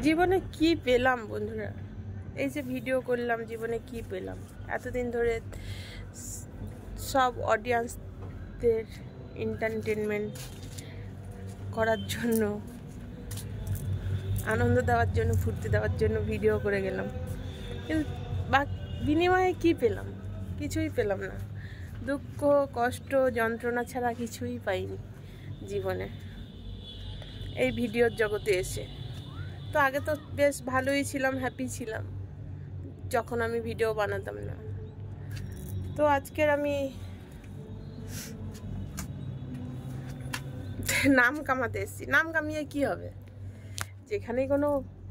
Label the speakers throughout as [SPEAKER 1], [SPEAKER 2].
[SPEAKER 1] জীবনে কি পেলাম বন্ধুরা, এই যে ভিডিও করলাম, জীবনে কি পেলাম? এতদিন ধরে সব অডিয়েন্সদের এন্টারটেনমেন্ট করার জন্য, আনন্দ দেওয়ার জন্য, ফুর্তি দেওয়ার জন্য ভিডিও করে গেলাম, কিন্তু বিনিময়ে কি পেলাম? কিছুই পেলাম না। দুঃখ, কষ্ট, যন্ত্রণা ছাড়া কিছুই পাইনি জীবনে এই ভিডিওর জগতে এসে। তো আগে তো বেশ ভালোই ছিলাম, হ্যাপি ছিলাম যখন আমি ভিডিও বানাতাম না। তো আজকের আমি নাম কামাতে এসেছি। নাম কামিয়ে কি হবে? যেখানে কোনো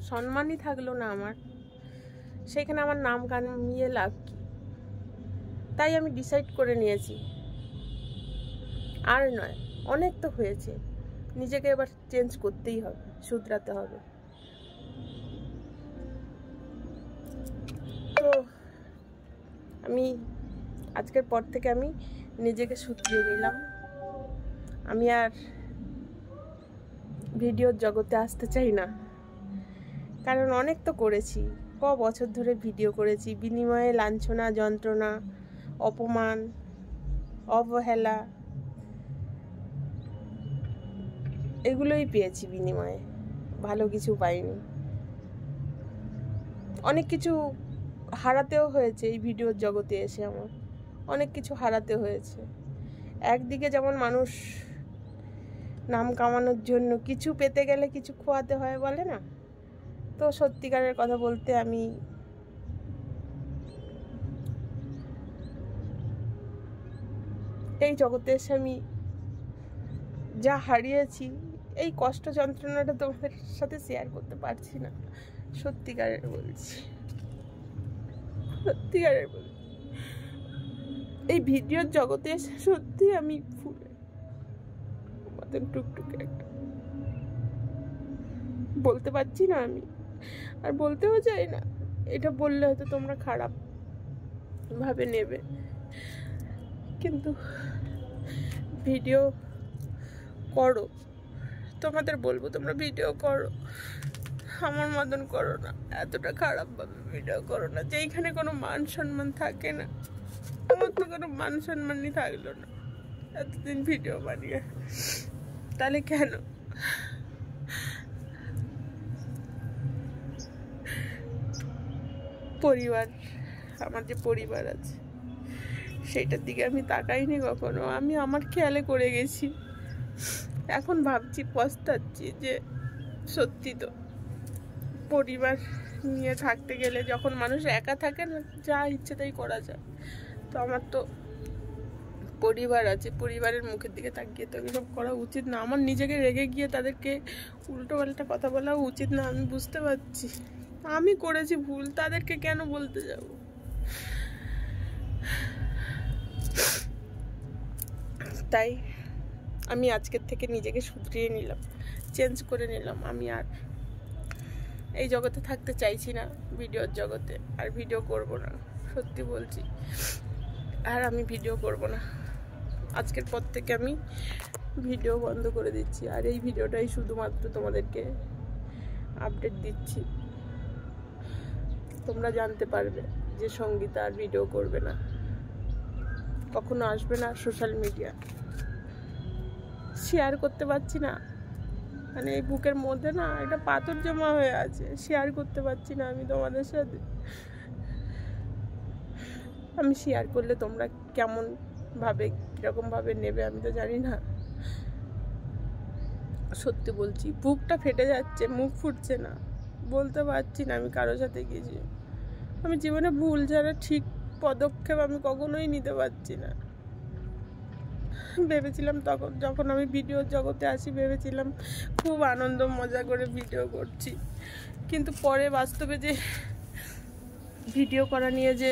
[SPEAKER 1] সম্মানই থাকলো না আমার, সেখানে আমার নাম কামিয়ে লাভ কি? তাই আমি ডিসাইড করে নিয়েছি, আর নয়, অনেক তো হয়েছে, নিজেকে এবার চেঞ্জ করতেই হবে, শুধরাতে হবে। তো আমি আজকের পর থেকে আমি নিজেকে শুধরিয়ে নিলাম। আমি আর ভিডিওর জগতে আসতে চাই না, কারণ অনেক তো করেছি, বছর ধরে ভিডিও করেছি, বিনিময়ে লাঞ্ছনা, যন্ত্রণা, অপমান, অবহেলা এগুলোই পেয়েছি বিনিময়ে, ভালো কিছু পাইনি। অনেক কিছু হারাতেও হয়েছে এই ভিডিওর জগতে এসে, আমার অনেক কিছু হারাতে হয়েছে। একদিকে যেমন মানুষ নাম কামানোর জন্য কিছু পেতে গেলে কিছু খোয়াতে হয়, বলে না? তো সত্যিকারের কথা বলতে, আমি এই জগতে এসে আমি যা হারিয়েছি, এই কষ্ট যন্ত্রণাটা তোমাদের সাথে শেয়ার করতে পারছি না। সত্যিকারের বলছি, সত্যিকারের বলছি, এই ভিডিওর জগতে এসে সত্যি আমি ফুলে মতন টুকটুকে একটা বলতে পারছি না আমি, আর বলতেও চাই না। এটা বললে হয়তো তোমরা খারাপ ভাবে নেবে, কিন্তু ভিডিও করো, তোমাদের বলবো তোমরা ভিডিও করো, আমার মতন করো না, এতটা খারাপ ভাবে ভিডিও করো না যেইখানে কোনো মান সম্মান থাকে না। আমার তো কোনো মান সম্মানই থাকলো না এতদিন ভিডিও বানিয়ে, তাহলে কেন? পরিবার, আমার যে পরিবার আছে সেইটার দিকে আমি তাকাইনি কখনো। আমি আমার খেয়ালে করে গেছি, এখন ভাবছি, পস্তাচ্ছি যে সত্যি তো পরিবার নিয়ে থাকতে গেলে যখন মানুষ একা থাকে না, যা ইচ্ছে তাই করা যায়। তো আমার তো পরিবার আছে, পরিবারের মুখের দিকে তাকিয়ে তো এসব করা উচিত না। আমার নিজেকে রেগে গিয়ে তাদেরকে উল্টো পাল্টা কথা বলা উচিত না, আমি বুঝতে পারছি আমি করেছি ভুল, তাদেরকে কেন বলতে যাব? তাই আমি আজকের থেকে নিজেকে শুধরিয়ে নিলাম, চেঞ্জ করে নিলাম। আমি আর এই জগতে থাকতে চাইছি না, ভিডিওর জগতে আর ভিডিও করব না, সত্যি বলছি। আর আমি ভিডিও করব না, আজকের পর থেকে আমি ভিডিও বন্ধ করে দিচ্ছি। আর এই ভিডিওটাই শুধুমাত্র তোমাদেরকে আপডেট দিচ্ছি, তোমরা জানতে পারবে যে সঙ্গীতা আর ভিডিও করবে না, কখনো আসবে না সোশ্যাল মিডিয়া। শেয়ার করতে পারছি না, মানে এই বুকের মধ্যে না একটা পাথর জমা হয়ে আছে, শেয়ার করতে পারছি না আমি তোমাদের সাথে। আমি শেয়ার করলে তোমরা কেমন ভাবে, কিরকম ভাবে নেবে আমি তো জানি না। সত্যি বলছি, বুকটা ফেটে যাচ্ছে, মুখ ফুটছে না, বলতে পারছি না আমি কারোর সাথে গেছি। আমি জীবনে ভুল ছাড়া ঠিক পদক্ষেপ আমি কখনোই নিতে পারছি না। ভেবেছিলাম তখন যখন আমি ভিডিওর জগতে আসি, ভেবেছিলাম খুব আনন্দ মজা করে ভিডিও করছি, কিন্তু পরে বাস্তবে যে ভিডিও করা নিয়ে যে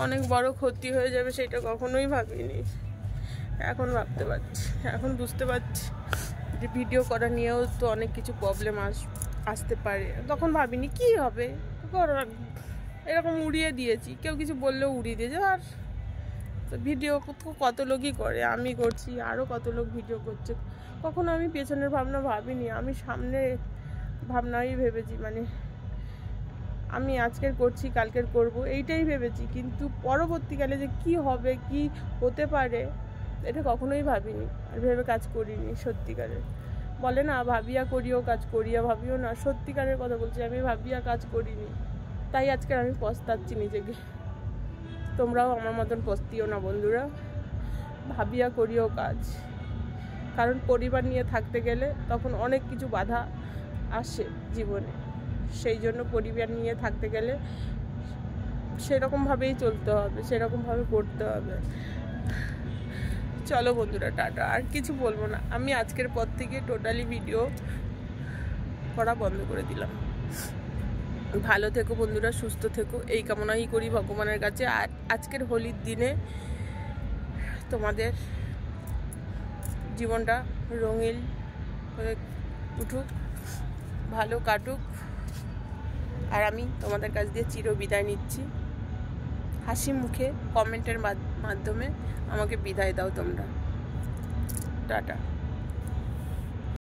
[SPEAKER 1] অনেক বড় ক্ষতি হয়ে যাবে সেটা কখনোই ভাবিনি। এখন ভাবতে পারছি, এখন বুঝতে পারছি যে ভিডিও করা নিয়েও তো অনেক কিছু প্রবলেম আসতে পারে। তখন ভাবিনি কি হবে, এরকম উড়িয়ে দিয়েছি, কেউ কিছু বললেও উড়িয়ে দিয়েছে। আর ভিডিও কত লোকই করে, আমি করছি, আরও কত লোক ভিডিও করছে। কখনো আমি পেছনের ভাবনা ভাবিনি, আমি সামনে ভাবনাই ভেবেছি, মানে আমি আজকের করছি কালকের করব এইটাই ভেবেছি, কিন্তু পরবর্তীকালে যে কি হবে কি হতে পারে এটা কখনোই ভাবিনি আর ভেবে কাজ করিনি। সত্যিকারের বলে না ভাবিয়া করিও কাজ করিয়া ভাবিও না, সত্যিকারের কথা বলছি, আমি ভাবিয়া কাজ করিনি, তাই আজকে আমি পস্তাচ্ছি নিজেকে। তোমরাও আমার মতন পস্তিও না বন্ধুরা, ভাবিয়া করিও কাজ, কারণ পরিবার নিয়ে থাকতে গেলে তখন অনেক কিছু বাধা আসে জীবনে, সেই জন্য পরিবার নিয়ে থাকতে গেলে সেরকমভাবেই চলতে হবে, সেরকমভাবে করতে হবে। চলো বন্ধুরা, টাটা, আর কিছু বলবো না, আমি আজকের পর থেকে টোটালি ভিডিও করা বন্ধ করে দিলাম। ভালো থেকো বন্ধুরা, সুস্থ থেকো, এই কামনাই করি ভগবানের কাছে। আর আজকের হোলির দিনে তোমাদের জীবনটা রঙিন হয়ে উঠুক, ভালো কাটুক। আর আমি তোমাদের কাছ দিয়ে চির বিদায় নিচ্ছি। হাসি মুখে কমেন্টের মাধ্যমে আমাকে বিদায় দাও তোমরা। টাটা।